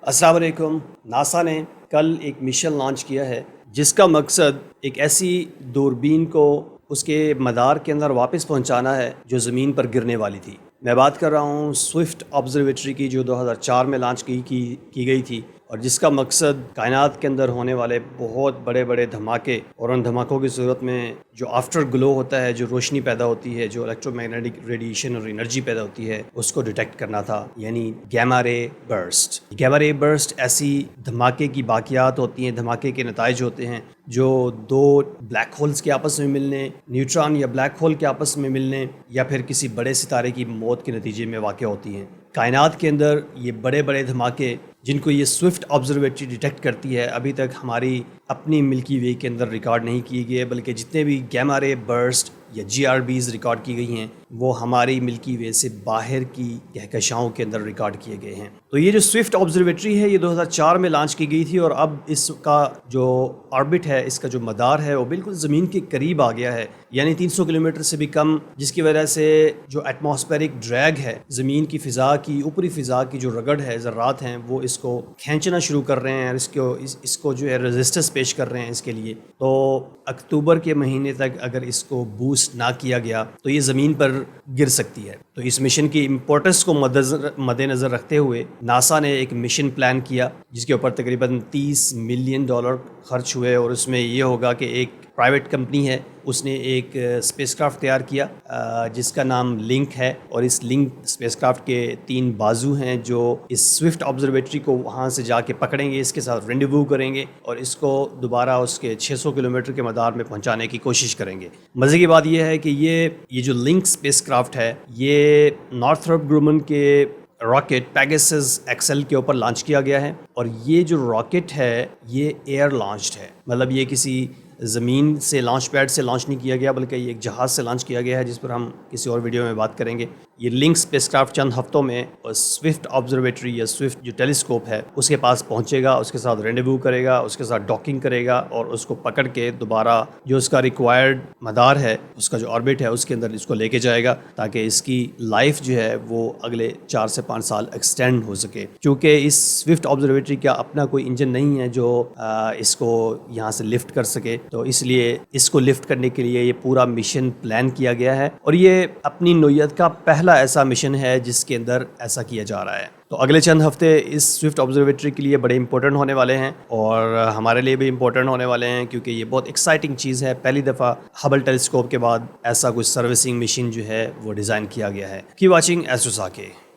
السلام علیکم۔ ناسا نے کل ایک مشن لانچ کیا ہے جس کا مقصد ایک ایسی دوربین کو اس کے مدار کے اندر واپس پہنچانا ہے جو زمین پر گرنے والی تھی۔ میں بات کر رہا ہوں سوئفٹ آبزرویٹری کی، جو 2004 میں لانچ کی گئی تھی، اور جس کا مقصد کائنات کے اندر ہونے والے بہت بڑے بڑے دھماکے اور ان دھماکوں کی صورت میں جو آفٹر گلو ہوتا ہے، جو روشنی پیدا ہوتی ہے، جو الیکٹرو میگنیٹک ریڈیشن اور انرجی پیدا ہوتی ہے، اس کو ڈیٹیکٹ کرنا تھا، یعنی گیما رے برسٹ۔ گیما رے برسٹ ایسی دھماکے کی باقیات ہوتی ہیں، دھماکے کے نتائج ہوتے ہیں جو دو بلیک ہولز کے آپس میں ملنے، نیوٹران یا بلیک ہول کے آپس میں ملنے، یا پھر کسی بڑے ستارے کی موت کے نتیجے میں واقع ہوتی ہیں۔ کائنات کے اندر یہ بڑے بڑے دھماکے جن کو یہ سوئفٹ آبزرویٹری ڈیٹیکٹ کرتی ہے، ابھی تک ہماری اپنی ملکی وے کے اندر ریکارڈ نہیں کیے گئے، بلکہ جتنے بھی گیما رے برسٹ یا GRBs ریکارڈ کی گئی ہیں وہ ہماری ملکی وے سے باہر کی کہکشاؤں کے اندر ریکارڈ کیے گئے ہیں۔ تو یہ جو سوئفٹ آبزرویٹری ہے یہ 2004 میں لانچ کی گئی تھی، اور اب اس کا جو آربٹ ہے، اس کا جو مدار ہے، وہ بالکل زمین کے قریب آ گیا ہے، یعنی 300 کلومیٹر سے بھی کم، جس کی وجہ سے جو ایٹماسفیرک ڈریگ ہے، زمین کی فضا کی، اوپری فضا کی جو رگڑ ہے، ذرات ہیں، وہ اس کو کھینچنا شروع کر رہے ہیں، اس کو جو ہے ریزسٹنس پیش کر رہے ہیں اس کے لیے۔ تو اکتوبر کے مہینے تک اگر اس کو بوسٹ نہ کیا گیا تو یہ زمین پر گر سکتی ہے۔ تو اس مشن کی امپورٹنس کو مد نظر رکھتے ہوئے ناسا نے ایک مشن پلان کیا جس کے اوپر تقریباً $30 ملین خرچ ہوئے، اور اس میں یہ ہوگا کہ ایک پرائیویٹ کمپنی ہے، اس نے ایک اسپیس کرافٹ تیار کیا جس کا نام لنک ہے، اور اس لنک اسپیس کرافٹ کے 3 بازو ہیں جو اس سوئفٹ آبزرویٹری کو وہاں سے جا کے پکڑیں گے، اس کے ساتھ رینڈیوو کریں گے، اور اس کو دوبارہ اس کے 600 کلومیٹر کے مدار میں پہنچانے کی کوشش کریں گے۔ مزے کی بات یہ ہے کہ یہ جو لنک اسپیس کرافٹ ہے یہ نارتھروپ گرومن کے راکٹ پیگاسس ایکسل کے اوپر لانچ کیا گیا ہے، اور یہ جو راکٹ ہے یہ ایئر لانچڈ ہے، مطلب یہ کسی زمین سے لانچ پیڈ سے لانچ نہیں کیا گیا، بلکہ یہ ایک جہاز سے لانچ کیا گیا ہے، جس پر ہم کسی اور ویڈیو میں بات کریں گے۔ یہ لنک اسپیس کرافٹ چند ہفتوں میں سوئفٹ آبزرویٹری یا سوئفٹ جو ٹیلیسکوپ ہے اس کے پاس پہنچے گا، اس کے ساتھ رینڈیوو کرے گا، اس کے ساتھ ڈاکنگ کرے گا، اور اس کو پکڑ کے دوبارہ جو اس کا ریکوائرڈ مدار ہے، اس کا جو آربٹ ہے، اس کے اندر اس کو لے کے جائے گا، تاکہ اس کی لائف جو ہے وہ اگلے 4 سے 5 سال ایکسٹینڈ ہو سکے۔ چونکہ اس سوئفٹ آبزرویٹری کا اپنا کوئی انجن نہیں ہے جو اس کو یہاں سے لفٹ کر سکے، تو اس لیے اس کو لفٹ کرنے کے لیے یہ پورا مشن پلان کیا گیا ہے، اور یہ اپنی نوعیت کا پہلا ایسا مشن ہے جس کے اندر ایسا کیا جا رہا ہے۔ تو اگلے چند ہفتے اس سوئفٹ آبزرویٹری کے لیے بڑے امپورٹنٹ ہونے والے ہیں، اور ہمارے لیے بھی امپورٹنٹ ہونے والے ہیں، کیونکہ یہ بہت ایکسائٹنگ چیز ہے۔ پہلی دفعہ ہبل ٹیلیسکوپ کے بعد ایسا کچھ سروسنگ مشن جو ہے وہ ڈیزائن کیا گیا ہے۔ کی واچنگ ایسٹروساکے۔